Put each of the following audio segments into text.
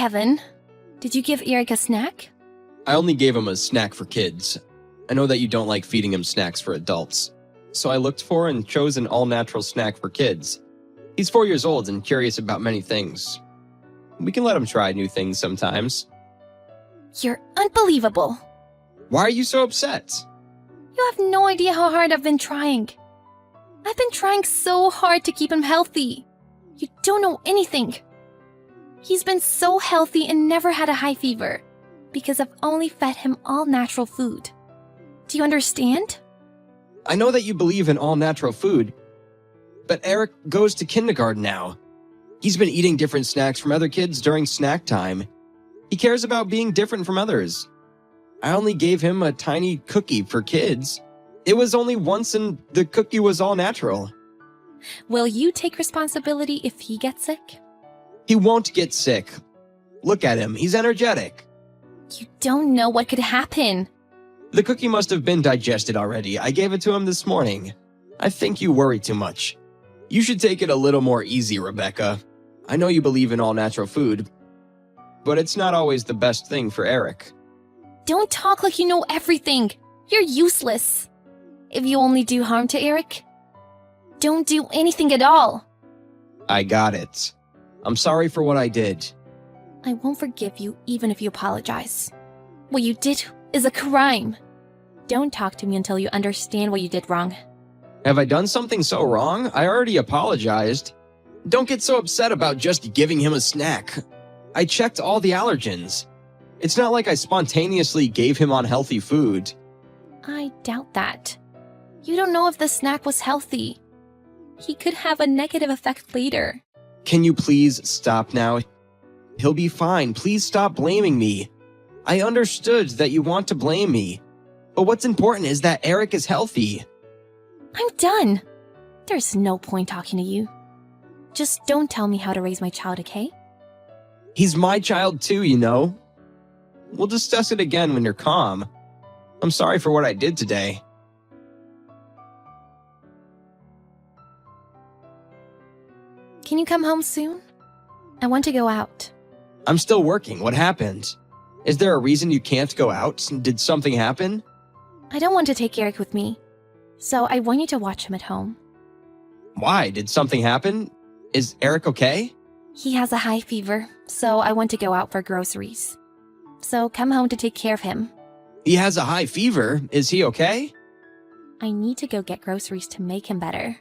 Kevin. Did you give Eric a snack? I only gave him a snack for kids. I know that you don't like feeding him snacks for adults. So I looked for and chose an all-natural snack for kids. He's 4 years old and curious about many things. We can let him try new things sometimes. You're unbelievable. Why are you so upset? You have no idea how hard I've been trying. I've been trying so hard to keep him healthy. You don't know anything. He's been so healthy and never had a high fever because I've only fed him all natural food. Do you understand? I know that you believe in all-natural food, but Eric goes to kindergarten now. He's been eating different snacks from other kids during snack time. He cares about being different from others. I only gave him a tiny cookie for kids. It was only once and the cookie was all natural. Will you take responsibility if he gets sick? He won't get sick. Look at him, he's energetic. You don't know what could happen. The cookie must have been digested already. I gave it to him this morning. I think you worry too much. You should take it a little more easy, Rebecca. I know you believe in all natural food, but it's not always the best thing for Eric. Don't talk like you know everything. You're useless. If you only do harm to Eric, don't do anything at all. I got it. I'm sorry for what I did. I won't forgive you even if you apologize. What you did is a crime. Don't talk to me until you understand what you did wrong. Have I done something so wrong? I already apologized. Don't get so upset about just giving him a snack. I checked all the allergens. It's not like I spontaneously gave him unhealthy food. I doubt that. You don't know if the snack was healthy. He could have a negative effect later. Can you please stop now? He'll be fine. Please stop blaming me. I understood that you want to blame me. But what's important is that Eric is healthy. I'm done. There's no point talking to you. Just don't tell me how to raise my child, okay? He's my child too, you know. We'll discuss it again when you're calm. I'm sorry for what I did today. Can you come home soon? I want to go out. I'm still working. What happened? Is there a reason you can't go out? Did something happen? I don't want to take Eric with me, so I want you to watch him at home. Why? Did something happen? Is Eric okay? He has a high fever, so I want to go out for groceries. So come home to take care of him. He has a high fever. Is he okay? I need to go get groceries to make him better.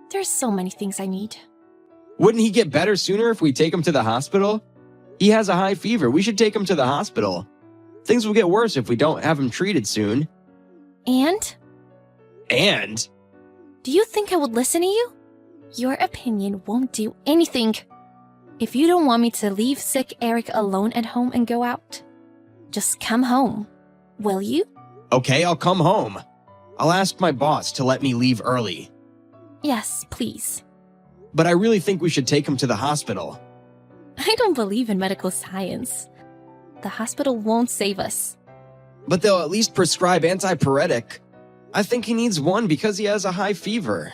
There's so many things I need. Wouldn't he get better sooner if we take him to the hospital? He has a high fever. We should take him to the hospital. Things will get worse if we don't have him treated soon. And? And? Do you think I would listen to you? Your opinion won't do anything. If you don't want me to leave sick Eric alone at home and go out, just come home. Will you? Okay, I'll come home. I'll ask my boss to let me leave early. Yes, please. But I really think we should take him to the hospital. I don't believe in medical science. The hospital won't save us. But they'll at least prescribe antipyretic. I think he needs one because he has a high fever.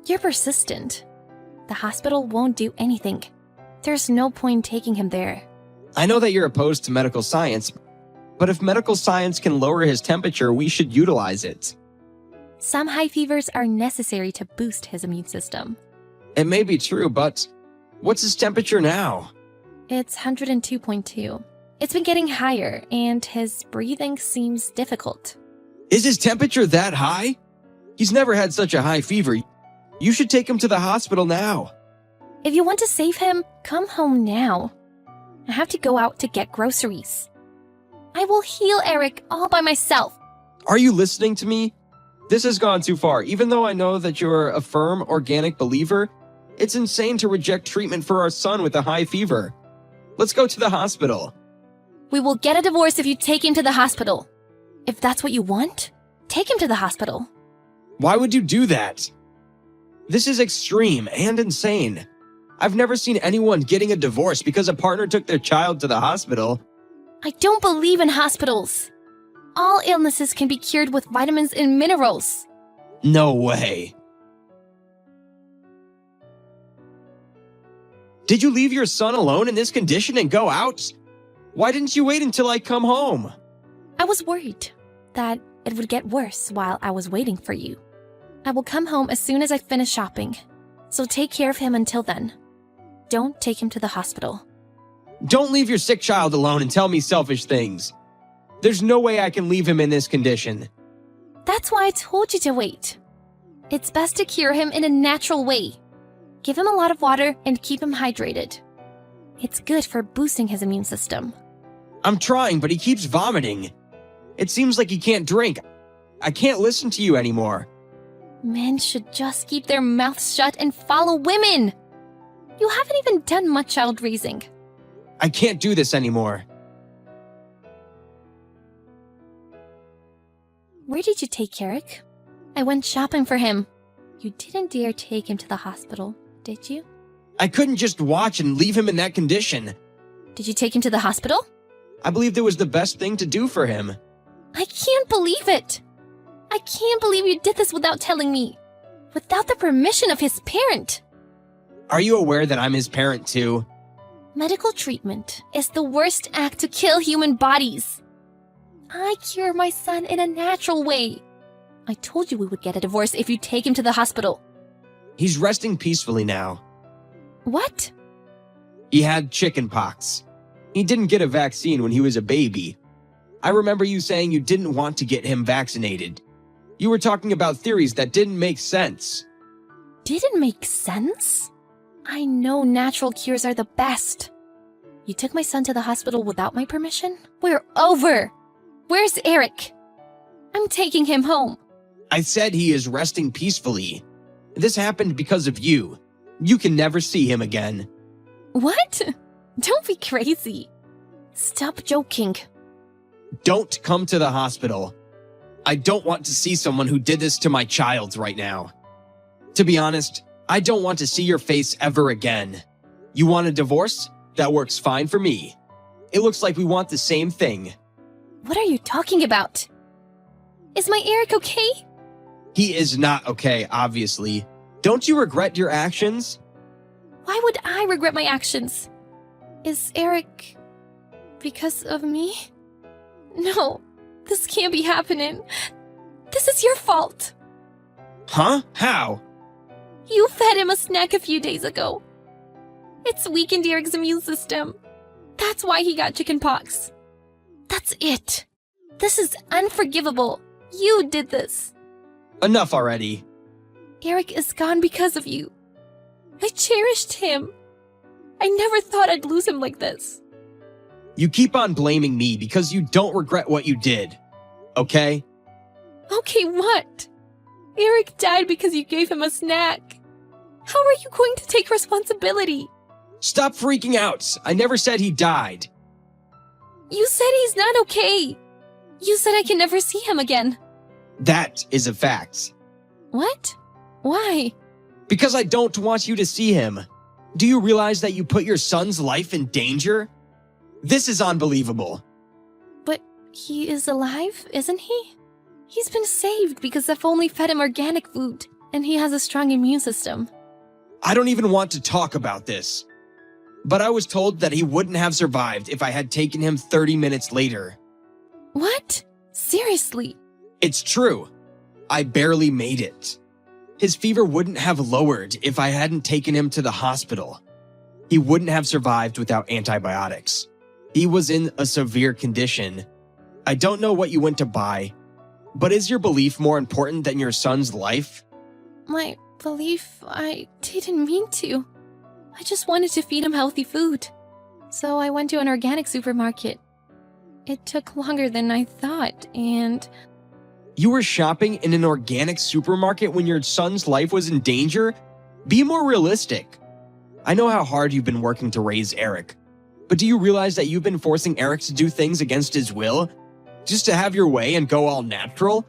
You're persistent. The hospital won't do anything. There's no point taking him there. I know that you're opposed to medical science, but if medical science can lower his temperature, we should utilize it. Some high fevers are necessary to boost his immune system. It may be true, but what's his temperature now? It's 102.2. It's been getting higher, and his breathing seems difficult. Is his temperature that high? He's never had such a high fever. You should take him to the hospital now. If you want to save him, come home now. I have to go out to get groceries. I will heal Eric all by myself. Are you listening to me? This has gone too far. Even though I know that you're a firm, organic believer, it's insane to reject treatment for our son with a high fever. Let's go to the hospital. We will get a divorce if you take him to the hospital. If that's what you want, take him to the hospital. Why would you do that? This is extreme and insane. I've never seen anyone getting a divorce because a partner took their child to the hospital. I don't believe in hospitals. All illnesses can be cured with vitamins and minerals. No way. Did you leave your son alone in this condition and go out? Why didn't you wait until I come home? I was worried that it would get worse while I was waiting for you. I will come home as soon as I finish shopping, so take care of him until then. Don't take him to the hospital. Don't leave your sick child alone and tell me selfish things. There's no way I can leave him in this condition. That's why I told you to wait. It's best to cure him in a natural way. Give him a lot of water and keep him hydrated. It's good for boosting his immune system. I'm trying, but he keeps vomiting. It seems like he can't drink. I can't listen to you anymore. Men should just keep their mouths shut and follow women. You haven't even done much child raising. I can't do this anymore. Where did you take Eric? I went shopping for him. You didn't dare take him to the hospital, did you? I couldn't just watch and leave him in that condition. Did you take him to the hospital? I believed it was the best thing to do for him. I can't believe it. I can't believe you did this without telling me. Without the permission of his parent. Are you aware that I'm his parent too? Medical treatment is the worst act to kill human bodies. I cure my son in a natural way. I told you we would get a divorce if you take him to the hospital. He's resting peacefully now. What? He had chickenpox. He didn't get a vaccine when he was a baby. I remember you saying you didn't want to get him vaccinated. You were talking about theories that didn't make sense. Didn't make sense? I know natural cures are the best. You took my son to the hospital without my permission? We're over. Where's Eric? I'm taking him home. I said he is resting peacefully. This happened because of you. You can never see him again. What? Don't be crazy. Stop joking. Don't come to the hospital. I don't want to see someone who did this to my child right now. To be honest, I don't want to see your face ever again. You want a divorce? That works fine for me. It looks like we want the same thing. What are you talking about? Is my Eric okay? He is not okay, obviously. Don't you regret your actions? Why would I regret my actions? Is Eric because of me? No, this can't be happening. This is your fault. Huh? How? You fed him a snack a few days ago. It's weakened Eric's immune system. That's why he got chickenpox. That's it. This is unforgivable. You did this. Enough already. Eric is gone because of you. I cherished him. I never thought I'd lose him like this. You keep on blaming me because you don't regret what you did. Okay? Okay, what? Eric died because you gave him a snack. How are you going to take responsibility? Stop freaking out. I never said he died. You said he's not okay. You said I can never see him again. That is a fact. What? Why? Because I don't want you to see him. Do you realize that you put your son's life in danger? This is unbelievable. But he is alive, isn't he? He's been saved because I've only fed him organic food, and he has a strong immune system. I don't even want to talk about this. But I was told that he wouldn't have survived if I had taken him 30 minutes later. What? Seriously? It's true. I barely made it. His fever wouldn't have lowered if I hadn't taken him to the hospital. He wouldn't have survived without antibiotics. He was in a severe condition. I don't know what you went to buy, but is your belief more important than your son's life? My belief, I didn't mean to. I just wanted to feed him healthy food. So I went to an organic supermarket. It took longer than I thought, and... You were shopping in an organic supermarket when your son's life was in danger? Be more realistic. I know how hard you've been working to raise Eric, but do you realize that you've been forcing Eric to do things against his will? Just to have your way and go all natural?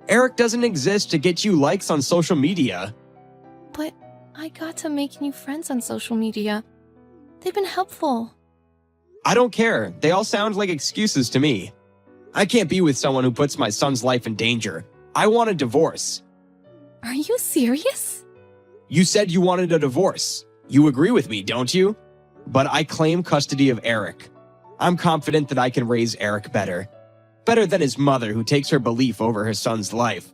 Eric doesn't exist to get you likes on social media. But I got to make new friends on social media. They've been helpful. I don't care. They all sound like excuses to me. I can't be with someone who puts my son's life in danger. I want a divorce. Are you serious? You said you wanted a divorce. You agree with me, don't you? But I claim custody of Eric. I'm confident that I can raise Eric better. Better than his mother, who takes her belief over her son's life.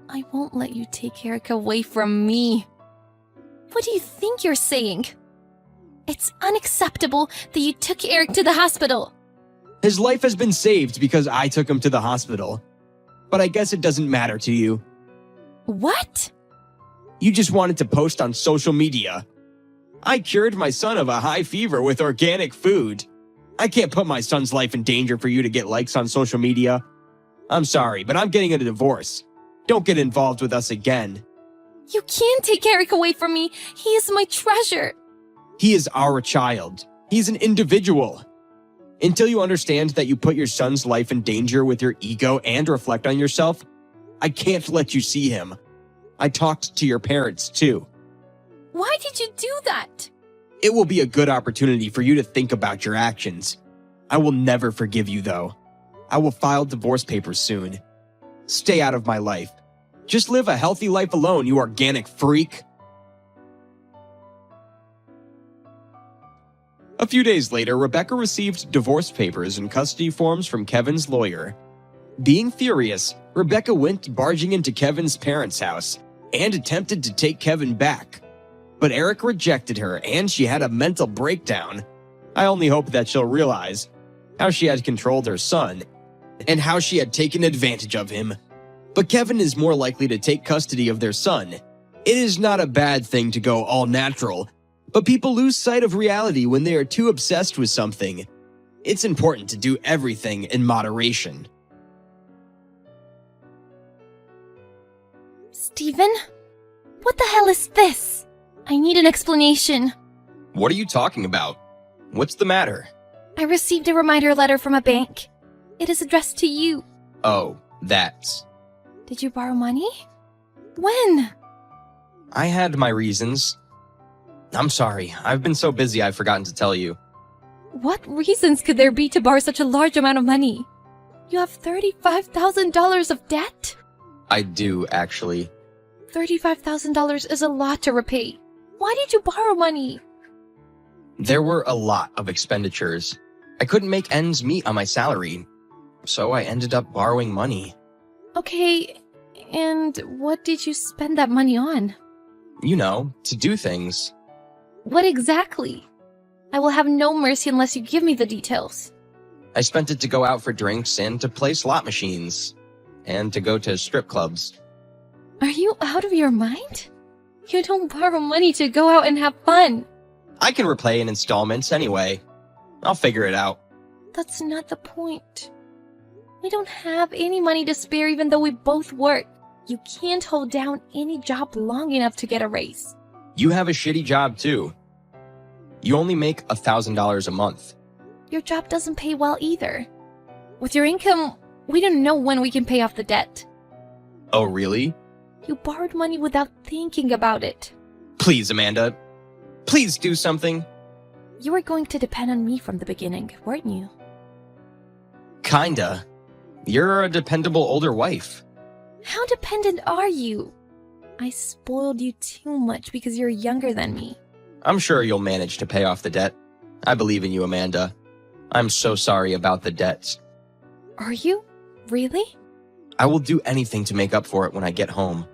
I won't let you take Eric away from me. What do you think you're saying? It's unacceptable that you took Eric to the hospital. His life has been saved because I took him to the hospital. But I guess it doesn't matter to you. What? You just wanted to post on social media. I cured my son of a high fever with organic food. I can't put my son's life in danger for you to get likes on social media. I'm sorry, but I'm getting a divorce. Don't get involved with us again. You can't take Eric away from me. He is my treasure. He is our child. He's an individual. Until you understand that you put your son's life in danger with your ego and reflect on yourself, I can't let you see him. I talked to your parents too. Why did you do that? It will be a good opportunity for you to think about your actions. I will never forgive you, though. I will file divorce papers soon. Stay out of my life. Just live a healthy life alone, you organic freak. A few days later, Rebecca received divorce papers and custody forms from Kevin's lawyer. Being furious, Rebecca went barging into Kevin's parents' house and attempted to take Kevin back. But Eric rejected her, and she had a mental breakdown. I only hope that she'll realize how she had controlled her son and how she had taken advantage of him. But Kevin is more likely to take custody of their son. It is not a bad thing to go all natural, but people lose sight of reality when they are too obsessed with something. It's important to do everything in moderation. Steven? What the hell is this? I need an explanation. What are you talking about? What's the matter? I received a reminder letter from a bank. It is addressed to you. Oh, that's... Did you borrow money? When? I had my reasons. I'm sorry. I've been so busy I've forgotten to tell you. What reasons could there be to borrow such a large amount of money? You have $35,000 of debt? I do, actually. $35,000 is a lot to repay. Why did you borrow money? There were a lot of expenditures. I couldn't make ends meet on my salary, so I ended up borrowing money. Okay, and what did you spend that money on? You know, to do things. What exactly? I will have no mercy unless you give me the details. I spent it to go out for drinks and to play slot machines, and to go to strip clubs. Are you out of your mind? You don't borrow money to go out and have fun. I can repay in installments anyway. I'll figure it out. That's not the point. We don't have any money to spare even though we both work. You can't hold down any job long enough to get a raise. You have a shitty job too. You only make $1,000 a month. Your job doesn't pay well either. With your income, we don't know when we can pay off the debt. Oh, really? You borrowed money without thinking about it. Please, Amanda. Please do something. You were going to depend on me from the beginning, weren't you? Kinda. You're a dependable older wife. How dependent are you? I spoiled you too much because you're younger than me. I'm sure you'll manage to pay off the debt. I believe in you, Amanda. I'm so sorry about the debt. Are you? Really? I will do anything to make up for it when I get home.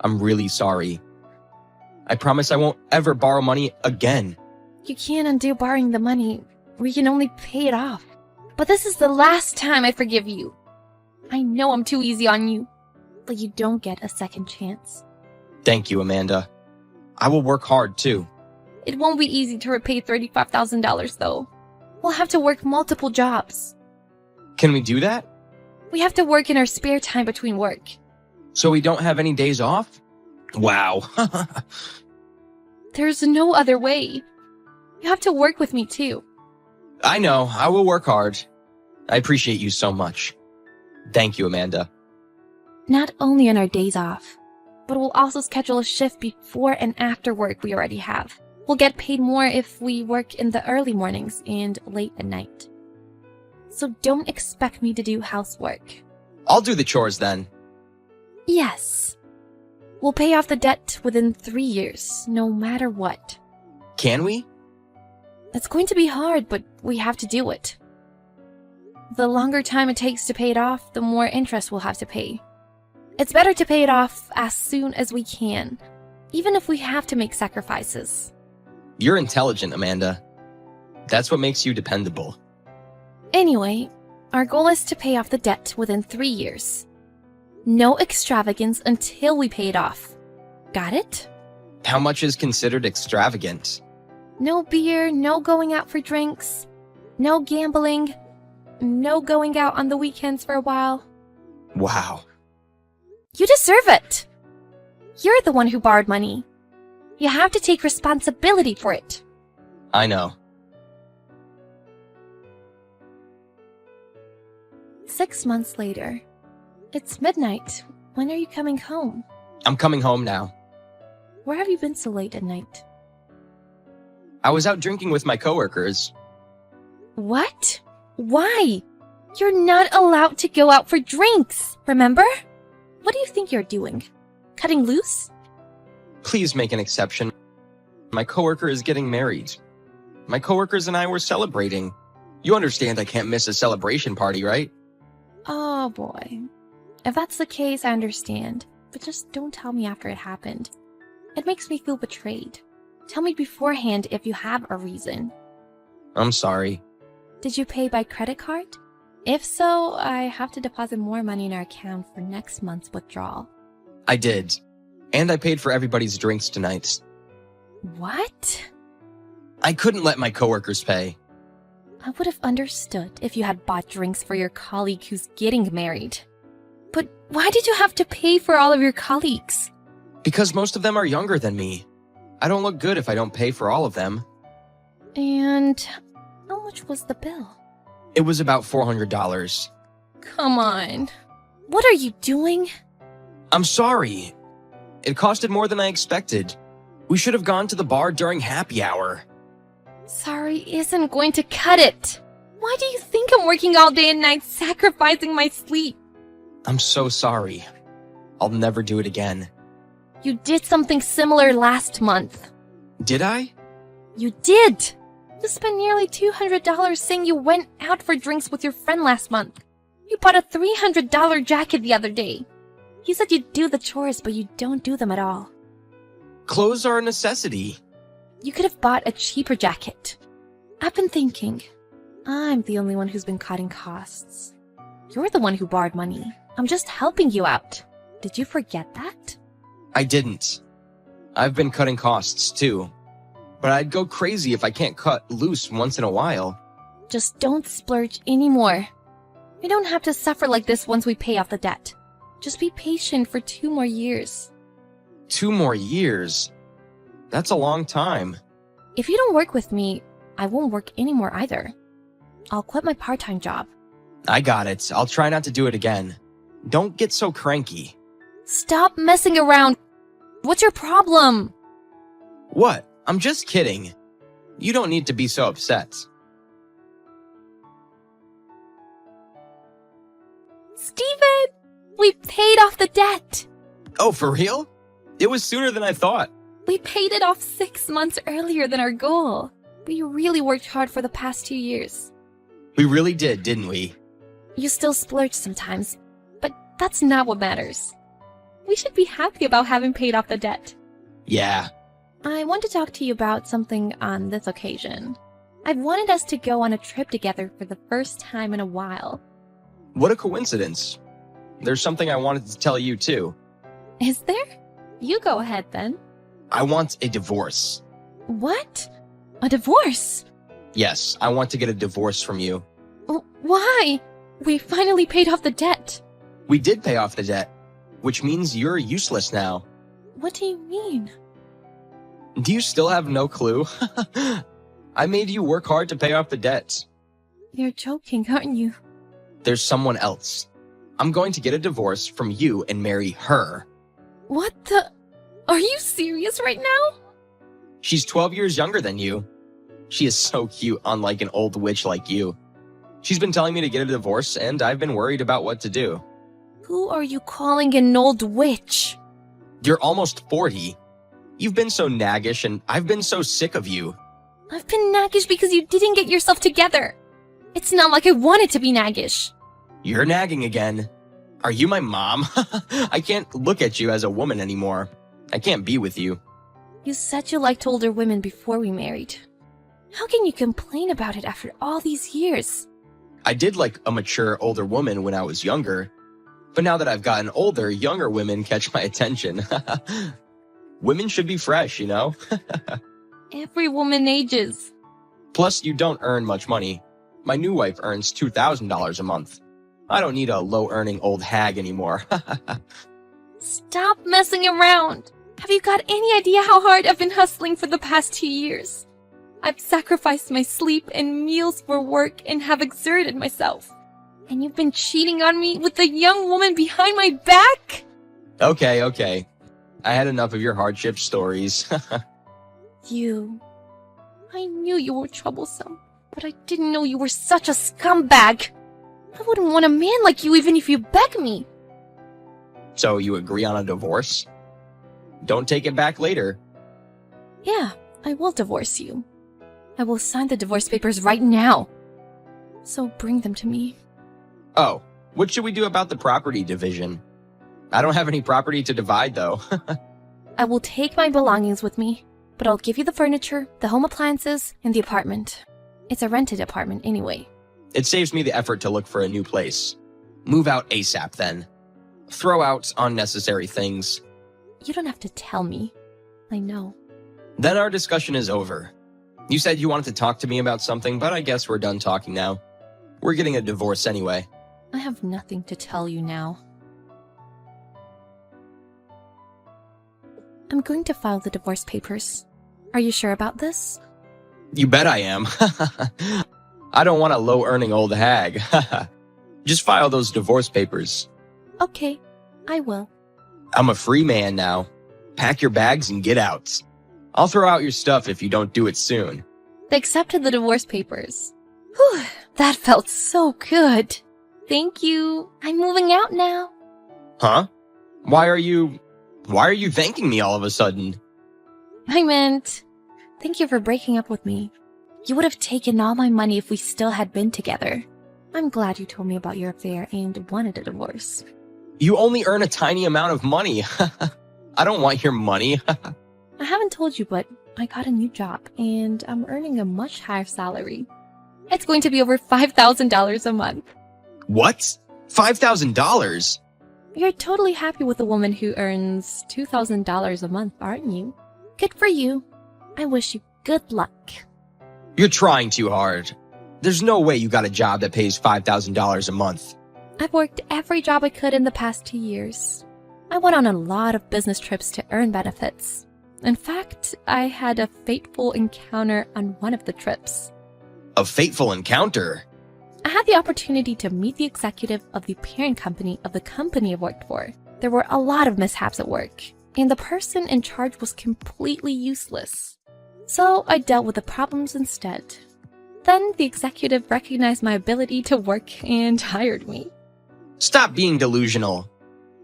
I'm really sorry. I promise I won't ever borrow money again. You can't undo borrowing the money. We can only pay it off. But this is the last time I forgive you. I know I'm too easy on you, but you don't get a second chance. Thank you, Amanda. I will work hard, too. It won't be easy to repay $35,000, though. We'll have to work multiple jobs. Can we do that? We have to work in our spare time between work. So we don't have any days off? Wow. There's no other way. You have to work with me, too. I know. I will work hard. I appreciate you so much. Thank you, Amanda. Not only on our days off, but we'll also schedule a shift before and after work we already have. We'll get paid more if we work in the early mornings and late at night. So don't expect me to do housework. I'll do the chores then. Yes. We'll pay off the debt within 3 years, no matter what. Can we? It's going to be hard, but we have to do it. The longer time it takes to pay it off, the more interest we'll have to pay. It's better to pay it off as soon as we can, even if we have to make sacrifices. You're intelligent, Amanda. That's what makes you dependable. Anyway, our goal is to pay off the debt within 3 years. No extravagance until we pay it off. Got it? How much is considered extravagant? No beer, no going out for drinks, no gambling, no going out on the weekends for a while. Wow. You deserve it! You're the one who borrowed money. You have to take responsibility for it. I know. 6 months later. It's midnight. When are you coming home? I'm coming home now. Where have you been so late at night? I was out drinking with my coworkers. What? Why? You're not allowed to go out for drinks, remember? What do you think you're doing? Cutting loose? Please make an exception. My coworker is getting married. My coworkers and I were celebrating. You understand I can't miss a celebration party, right? Oh boy. If that's the case, I understand. But just don't tell me after it happened. It makes me feel betrayed. Tell me beforehand if you have a reason. I'm sorry. Did you pay by credit card? If so, I have to deposit more money in our account for next month's withdrawal. I did. And I paid for everybody's drinks tonight. What? I couldn't let my coworkers pay. I would have understood if you had bought drinks for your colleague who's getting married. But why did you have to pay for all of your colleagues? Because most of them are younger than me. I don't look good if I don't pay for all of them. And how much was the bill? It was about $400. Come on. What are you doing? I'm sorry. It costed more than I expected. We should have gone to the bar during happy hour. Sorry isn't going to cut it. Why do you think I'm working all day and night sacrificing my sleep? I'm so sorry. I'll never do it again. You did something similar last month. Did I? You did! You spent nearly $200 saying you went out for drinks with your friend last month. You bought a $300 jacket the other day. You said you'd do the chores, but you don't do them at all. Clothes are a necessity. You could have bought a cheaper jacket. I've been thinking. I'm the only one who's been cutting costs. You're the one who borrowed money. I'm just helping you out. Did you forget that? I didn't. I've been cutting costs too. But I'd go crazy if I can't cut loose once in a while. Just don't splurge anymore. We don't have to suffer like this once we pay off the debt. Just be patient for 2 more years. 2 more years? That's a long time. If you don't work with me, I won't work anymore either. I'll quit my part-time job. I got it. I'll try not to do it again. Don't get so cranky. Stop messing around. What's your problem? What? I'm just kidding. You don't need to be so upset. Steven! We paid off the debt! Oh, for real? It was sooner than I thought. We paid it off 6 months earlier than our goal. We really worked hard for the past 2 years. We really did, didn't we? You still splurge sometimes, but that's not what matters. We should be happy about having paid off the debt. Yeah. I want to talk to you about something on this occasion. I've wanted us to go on a trip together for the first time in a while. What a coincidence. There's something I wanted to tell you too. Is there? You go ahead then. I want a divorce. What? A divorce? Yes, I want to get a divorce from you. Why? We finally paid off the debt. We did pay off the debt, which means you're useless now. What do you mean? Do you still have no clue? I made you work hard to pay off the debt. You're joking, aren't you? There's someone else. I'm going to get a divorce from you and marry her. What the? Are you serious right now? She's 12 years younger than you. She is so cute, unlike an old witch like you. She's been telling me to get a divorce, and I've been worried about what to do. Who are you calling an old witch? You're almost 40. You've been so naggish, and I've been so sick of you. I've been naggish because you didn't get yourself together. It's not like I wanted to be naggish. You're nagging again. Are you my mom? I can't look at you as a woman anymore. I can't be with you. You said you liked older women before we married. How can you complain about it after all these years? I did like a mature older woman when I was younger. But now that I've gotten older, younger women catch my attention. Women should be fresh, you know? Every woman ages. Plus, you don't earn much money. My new wife earns $2,000 a month. I don't need a low-earning old hag anymore. Stop messing around. Have you got any idea how hard I've been hustling for the past 2 years? I've sacrificed my sleep and meals for work and have exerted myself. And you've been cheating on me with a young woman behind my back? Okay. I had enough of your hardship stories. I knew you were troublesome, but I didn't know you were such a scumbag. I wouldn't want a man like you even if you begged me. So you agree on a divorce? Don't take it back later. Yeah, I will divorce you. I will sign the divorce papers right now. So bring them to me. Oh, what should we do about the property division? I don't have any property to divide, though. I will take my belongings with me, but I'll give you the furniture, the home appliances, and the apartment. It's a rented apartment anyway. It saves me the effort to look for a new place. Move out ASAP, then. Throw out unnecessary things. You don't have to tell me. I know. Then our discussion is over. You said you wanted to talk to me about something, but I guess we're done talking now. We're getting a divorce anyway. I have nothing to tell you now. I'm going to file the divorce papers. Are you sure about this? You bet I am. I don't want a low-earning old hag. Just file those divorce papers. Okay, I will. I'm a free man now. Pack your bags and get out. I'll throw out your stuff if you don't do it soon. They accepted the divorce papers. Whew, that felt so good. Thank you. I'm moving out now. Huh? Why are you thanking me all of a sudden? I meant, thank you for breaking up with me. You would have taken all my money if we still had been together. I'm glad you told me about your affair and wanted a divorce. You only earn a tiny amount of money. I don't want your money. I haven't told you, but I got a new job and I'm earning a much higher salary. It's going to be over $5,000 a month. What? $5,000? You're totally happy with a woman who earns $2,000 a month, aren't you? Good for you. I wish you good luck. You're trying too hard. There's no way you got a job that pays $5,000 a month. I've worked every job I could in the past 2 years. I went on a lot of business trips to earn benefits. In fact, I had a fateful encounter on one of the trips. A fateful encounter? I had the opportunity to meet the executive of the parent company of the company I worked for. There were a lot of mishaps at work, and the person in charge was completely useless. So I dealt with the problems instead. Then the executive recognized my ability to work and hired me. Stop being delusional.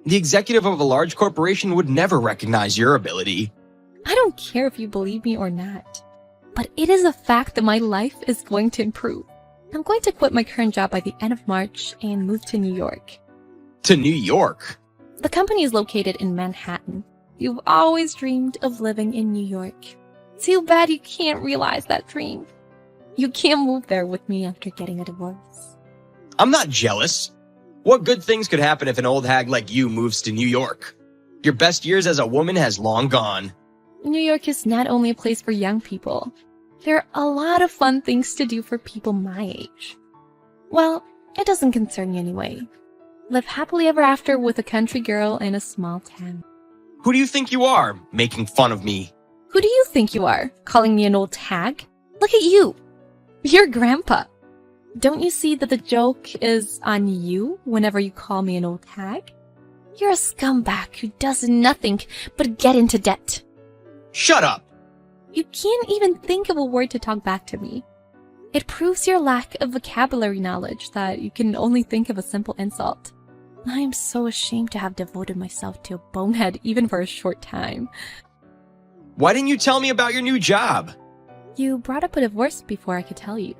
The executive of a large corporation would never recognize your ability. I don't care if you believe me or not, but it is a fact that my life is going to improve. I'm going to quit my current job by the end of March and move to New York. To New York? The company is located in Manhattan. You've always dreamed of living in New York. Too bad you can't realize that dream. You can't move there with me after getting a divorce. I'm not jealous. What good things could happen if an old hag like you moves to New York? Your best years as a woman has long gone. New York is not only a place for young people. There are a lot of fun things to do for people my age. Well, it doesn't concern you anyway. Live happily ever after with a country girl in a small town. Who do you think you are, making fun of me? Who do you think you are, calling me an old hag? Look at you. You're grandpa. Don't you see that the joke is on you whenever you call me an old hag? You're a scumbag who does nothing but get into debt. Shut up! You can't even think of a word to talk back to me. It proves your lack of vocabulary knowledge that you can only think of a simple insult. I am so ashamed to have devoted myself to a bonehead even for a short time. Why didn't you tell me about your new job? You brought up a divorce before I could tell you.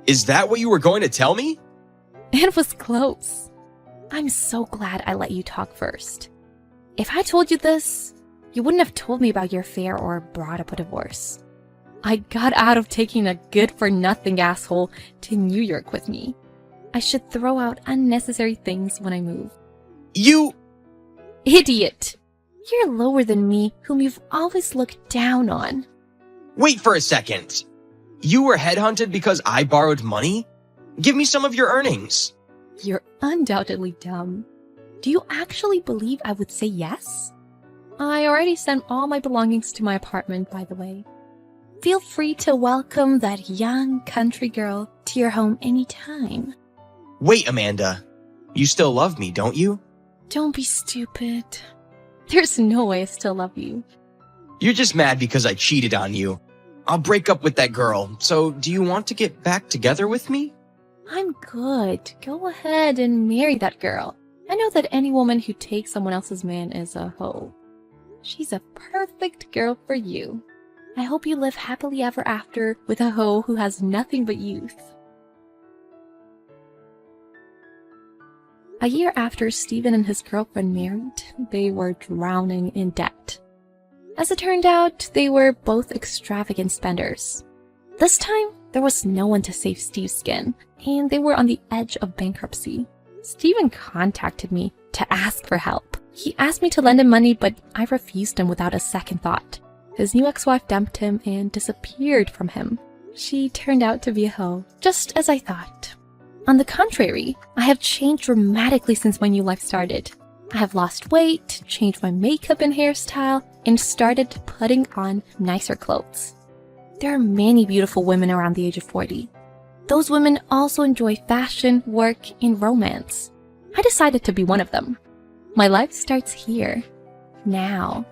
Is that what you were going to tell me? It was close. I'm so glad I let you talk first. If I told you this, you wouldn't have told me about your affair or brought up a divorce. I got out of taking a good-for-nothing asshole to New York with me. I should throw out unnecessary things when I move. You... Idiot! You're lower than me, whom you've always looked down on. Wait for a second. You were headhunted because I borrowed money? Give me some of your earnings. You're undoubtedly dumb. Do you actually believe I would say yes? I already sent all my belongings to my apartment, by the way. Feel free to welcome that young country girl to your home anytime. Wait, Amanda. You still love me, don't you? Don't be stupid. There's no way I still love you. You're just mad because I cheated on you. I'll break up with that girl, so do you want to get back together with me? I'm good. Go ahead and marry that girl. I know that any woman who takes someone else's man is a hoe. She's a perfect girl for you. I hope you live happily ever after with a hoe who has nothing but youth. A year after Stephen and his girlfriend married, they were drowning in debt. As it turned out, they were both extravagant spenders. This time, there was no one to save Steve's skin, and they were on the edge of bankruptcy. Stephen contacted me to ask for help. He asked me to lend him money, but I refused him without a second thought. His new ex-wife dumped him and disappeared from him. She turned out to be a hoe, just as I thought. On the contrary, I have changed dramatically since my new life started. I have lost weight, changed my makeup and hairstyle, and started putting on nicer clothes. There are many beautiful women around the age of 40. Those women also enjoy fashion, work, and romance. I decided to be one of them. My life starts here, now.